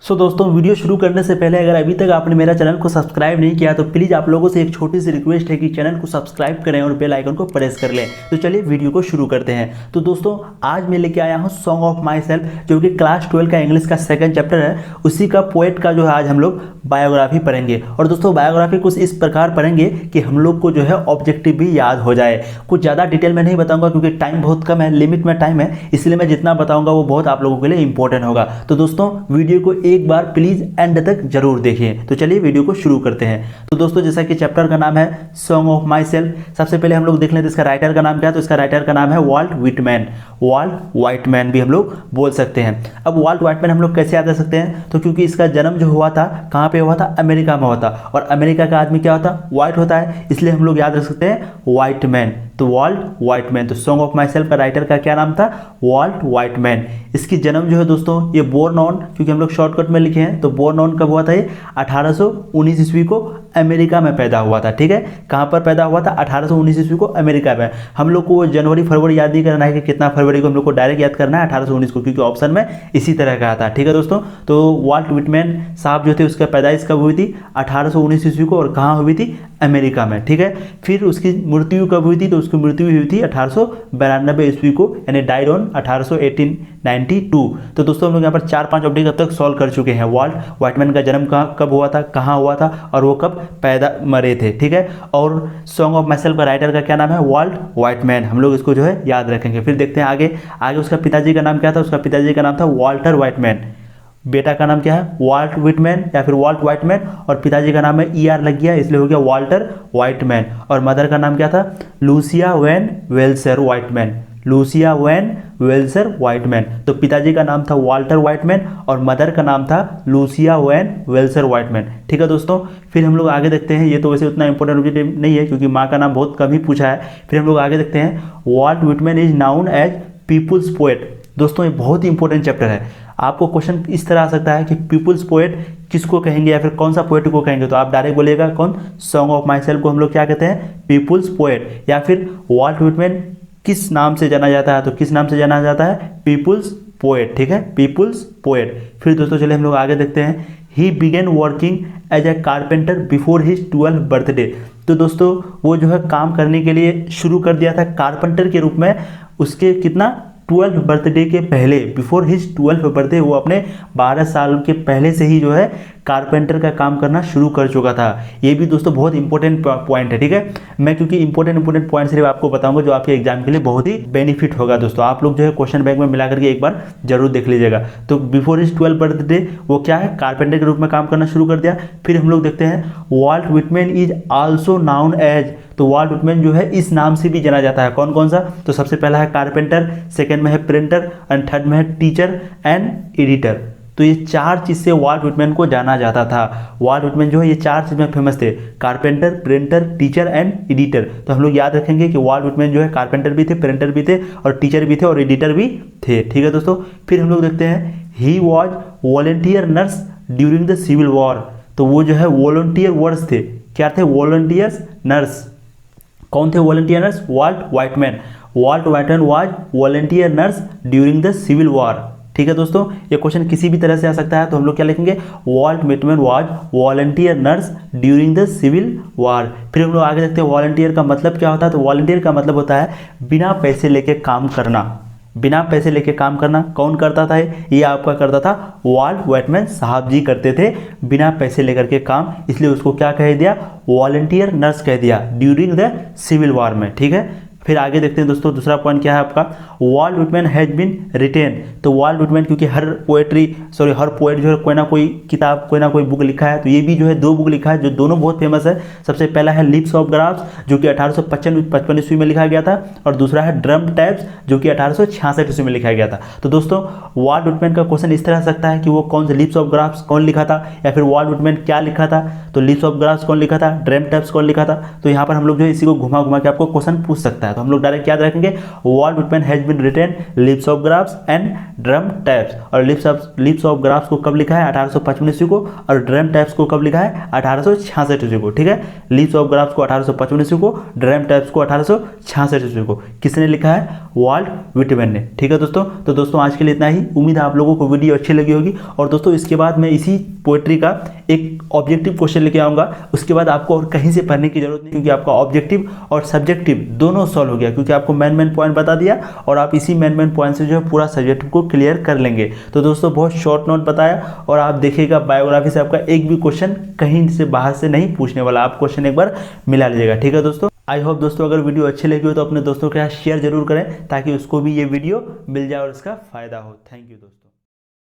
दोस्तों वीडियो शुरू करने से पहले अगर अभी तक आपने मेरा चैनल को सब्सक्राइब नहीं किया तो प्लीज़ आप लोगों से एक छोटी सी रिक्वेस्ट है कि चैनल को सब्सक्राइब करें और बेल आइकन को प्रेस कर लें। तो चलिए वीडियो को शुरू करते हैं। तो दोस्तों आज मैं लेके आया हूँ सॉन्ग ऑफ माई सेल्फ, जो कि क्लास 12 का इंग्लिश का सेकंड चैप्टर है। उसी का पोएट का जो है आज हम लोग बायोग्राफी पढ़ेंगे। और दोस्तों बायोग्राफी कुछ इस प्रकार पढ़ेंगे कि हम लोग को जो है ऑब्जेक्टिव भी याद हो जाए। कुछ ज़्यादा डिटेल में नहीं बताऊँगा क्योंकि टाइम बहुत कम है, लिमिट में टाइम है, इसलिए मैं जितना बताऊँगा वो बहुत आप लोगों के लिए इंपॉर्टेंट होगा। तो दोस्तों वीडियो को एक बार प्लीज़ एंड तक जरूर देखिए। तो चलिए वीडियो को शुरू करते हैं। तो दोस्तों जैसा कि चैप्टर का नाम है सॉन्ग ऑफ माई सेल्फ, सबसे पहले हम लोग देख लेते हैं इसका राइटर का नाम क्या है। तो इसका राइटर का नाम है वाल्ट व्हिटमैन। वाल्ट व्हिटमैन भी हम लोग बोल सकते हैं। अब वाल्ट व्हिटमैन हम लोग कैसे याद रख सकते हैं? तो क्योंकि इसका जन्म जो हुआ था कहाँ पे हुआ था? अमेरिका में हुआ था, और अमेरिका का आदमी क्या होता? वाइट होता है, इसलिए हम लोग याद रख सकते हैं व्हिटमैन। तो वाल्ट व्हिटमैन। तो सॉन्ग ऑफ माई सेल्फ का राइटर का क्या नाम था? Walt Whitman. इसकी जन्म जो है दोस्तों ये बोर्न ऑन, क्योंकि हम लोग शॉर्टकट में लिखे हैं, तो बोर्न ऑन कब हुआ था? ये 1819 ईस्वी को अमेरिका में पैदा हुआ था। ठीक है, कहाँ पर पैदा हुआ था? 1819 ईस्वी को अमेरिका में। हम लोग को जनवरी फरवरी याद नहीं करना है कि कितना फरवरी को, हम लोग को डायरेक्ट याद करना है 1819 को, क्योंकि ऑप्शन में इसी तरह का था। ठीक है दोस्तों, तो वाल्ट व्हिटमैन साहब जो थे उसका पैदाइश कब हुई थी? 1819 ईस्वी को, और कहाँ हुई थी? अमेरिका में। ठीक है, फिर उसकी मृत्यु कब हुई थी? तो उसकी मृत्यु हुई थी 1892 ईस्वी को, यानी डाइड ऑन 1892। तो दोस्तों हम लोग यहाँ पर 4-5 ऑब्जेक्ट अब तक सॉल्व कर चुके हैं। वाल्ट व्हिटमैन का जन्म कब हुआ था, कहाँ हुआ था, और वो कब पैदा मरे थे। ठीक है, और सॉन्ग ऑफ माई सेल्फ का राइटर का क्या नाम है? Walt Whitman. हम लोग इसको जो है याद रखेंगे। फिर देखते हैं आगे। उसका पिताजी का नाम क्या था? उसका पिताजी का नाम था वाल्टर व्हिटमैन। बेटा का नाम क्या है? वाल्ट व्हिटमैन या फिर वाल्ट व्हिटमैन, और पिताजी का नाम है ER लग गया इसलिए हो गया वाल्टर व्हिटमैन। और मदर का नाम क्या था? Lucia van Welser Whitman. Lucia van Welser Whitman. तो पिताजी का नाम था वाल्टर व्हिटमैन और मदर का नाम था लूसिया वैन वेल्सर व्हिटमैन। ठीक है दोस्तों, फिर हम लोग आगे देखते हैं। ये तो वैसे उतना इंपॉर्टेंट ऑब्जेक्टिव नहीं है क्योंकि माँ का नाम बहुत कम ही पूछा है। फिर हम लोग आगे देखते हैं। Walt Whitman is known as people's poet. दोस्तों ये बहुत ही इंपॉर्टेंट चैप्टर है। आपको क्वेश्चन इस तरह आ सकता है कि पीपुल्स पोएट किसको कहेंगे या फिर कौन सा पोएट को कहेंगे, तो आप डायरेक्ट बोलिएगा कौन? सॉन्ग ऑफ माई सेल्फ को हम लोग क्या कहते हैं? People's poet. या फिर वाल्ट व्हिटमैन किस नाम से जाना जाता है? तो किस नाम से जाना जाता है? People's poet. ठीक है, पीपुल्स पोएट। फिर दोस्तों चलिए हम लोग आगे देखते हैं। He began working as a carpenter before his 12th birthday. तो दोस्तों वो जो है काम करने के लिए शुरू कर दिया था कारपेंटर के रूप में उसके कितना? 12th बर्थडे के पहले, बिफोर हिज 12th बर्थडे। वो अपने 12 साल के पहले से ही जो है कारपेंटर का काम करना शुरू कर चुका था। ये भी दोस्तों बहुत इंपॉर्टेंट पॉइंट है। ठीक है, मैं क्योंकि इंपॉर्टेंट पॉइंट सिर्फ आपको बताऊंगा जो आपके एग्जाम के लिए बहुत ही बेनिफिट होगा। दोस्तों आप लोग जो है क्वेश्चन बैंक में मिला करके एक बार जरूर देख लीजिएगा। तो बिफोर हिज 12th बर्थडे वो क्या है? कारपेंटर के रूप में काम करना शुरू कर दिया। फिर हम लोग देखते हैं Walt Whitman is also known as. तो वाल्ट व्हिटमैन जो है इस नाम से भी जाना जाता है। कौन कौन सा? तो सबसे पहला है कारपेंटर, सेकंड में है प्रिंटर, एंड थर्ड में है टीचर एंड एडिटर। तो ये 4 चीज़ से वाल्ट व्हिटमैन को जाना जाता था। वाल्ट व्हिटमैन जो है ये 4 चीज़ में फेमस थे, carpenter, printer, teacher and editor. तो हम लोग याद रखेंगे कि वाल्ट व्हिटमैन जो है कारपेंटर भी थे, प्रिंटर भी थे, और टीचर भी थे, और एडिटर भी थे। ठीक है दोस्तों, फिर हम लोग देखते हैं he was volunteer nurse during the civil war. तो वो जो है वॉलंटियर वर्स थे। क्या थे? Volunteers nurse. कौन थे volunteer nurse? Walt Whitman. Walt Whitman was volunteer nurse during the civil war. ठीक है दोस्तों, ये क्वेश्चन किसी भी तरह से आ सकता है, तो हम लोग क्या लिखेंगे? Walt Whitman was volunteer nurse during the civil war. फिर हम लोग आगे देखते हैं वॉलंटियर का मतलब क्या होता है। तो वॉलंटियर का मतलब होता है बिना पैसे लेके काम करना। बिना पैसे लेके काम करना। कौन करता था? ये आपका करता था वाल्ट व्हिटमैन साहब जी करते थे बिना पैसे लेकर के काम, इसलिए उसको क्या कह दिया? वॉलंटियर नर्स कह दिया ड्यूरिंग द सिविल वॉर में। ठीक है, फिर आगे देखते हैं दोस्तों दूसरा पॉइंट क्या है आपका? Walt Whitman has been written. तो वाल्ट व्हिटमैन क्योंकि हर पोएट जो है कोई ना कोई किताब, कोई ना कोई बुक लिखा है, तो ये भी जो है 2 बुक लिखा है जो दोनों बहुत फेमस है। सबसे पहला है लिप्स ऑफ ग्राफ्स जो कि 1855 ईस्वी में लिखा गया था, और दूसरा है ड्रम टैप्स जो कि 1866 ईस्वी में लिखा गया था। तो दोस्तों वाल्ट व्हिटमैन का क्वेश्चन इस तरह आ सकता है कि वो कौन से लिप्स ऑफ ग्राफ्स कौन लिखा था, या फिर वाल्ट व्हिटमैन क्या लिखा था। तो लिप्स ऑफ ग्राफ्स कौन लिखा था, ड्रम टैप्स कौन लिखा था। तो यहाँ पर हम लोग जो है इसी को घुमा घुमा के आपको क्वेश्चन पूछ सकता है। है। तो हम लोग डायरेक्ट याद रखेंगे Walt Whitman has been written Leaves of Grass and Drum Taps. और लीव्स ऑफ ग्राफ्स को कब लिखा है 1855 ईस्वी को, और ड्रम टैप्स को कब लिखा है 1866 ईस्वी को। ठीक है, लीव्स ऑफ ग्राफ्स को 1855 ईस्वी को, ड्रम टैप्स को 1866 ईस्वी को। किसने लिखा है? वॉल्ट विटमैन ने। ठीक है दोस्तों, तो दोस्तों आज के लिए इतना ही। उम्मीद है आप लोगों को वीडियो अच्छी लगी होगी। और दोस्तों इसके बाद मैं इसी पोएट्री का एक ऑब्जेक्टिव क्वेश्चन लेके आऊँगा। उसके बाद आपको और कहीं से पढ़ने की जरूरत नहीं, क्योंकि आपका ऑब्जेक्टिव और सब्जेक्टिव दोनों सॉल्व हो गया, क्योंकि आपको मेन पॉइंट बता दिया और आप इसी मेन पॉइंट से जो है पूरा सब्जेक्टिव को क्लियर कर लेंगे। तो दोस्तों बहुत शॉर्ट नोट बताया, और आप देखिएगा बायोग्राफी से आपका एक भी क्वेश्चन कहीं से बाहर से नहीं पूछने वाला, आप क्वेश्चन एक बार मिला लीजिएगा। ठीक है दोस्तों, आई होप दोस्तों अगर वीडियो अच्छी लगी हो तो अपने दोस्तों के साथ शेयर जरूर करें, ताकि उसको भी ये वीडियो मिल जाए और इसका फायदा हो। थैंक यू दोस्तों।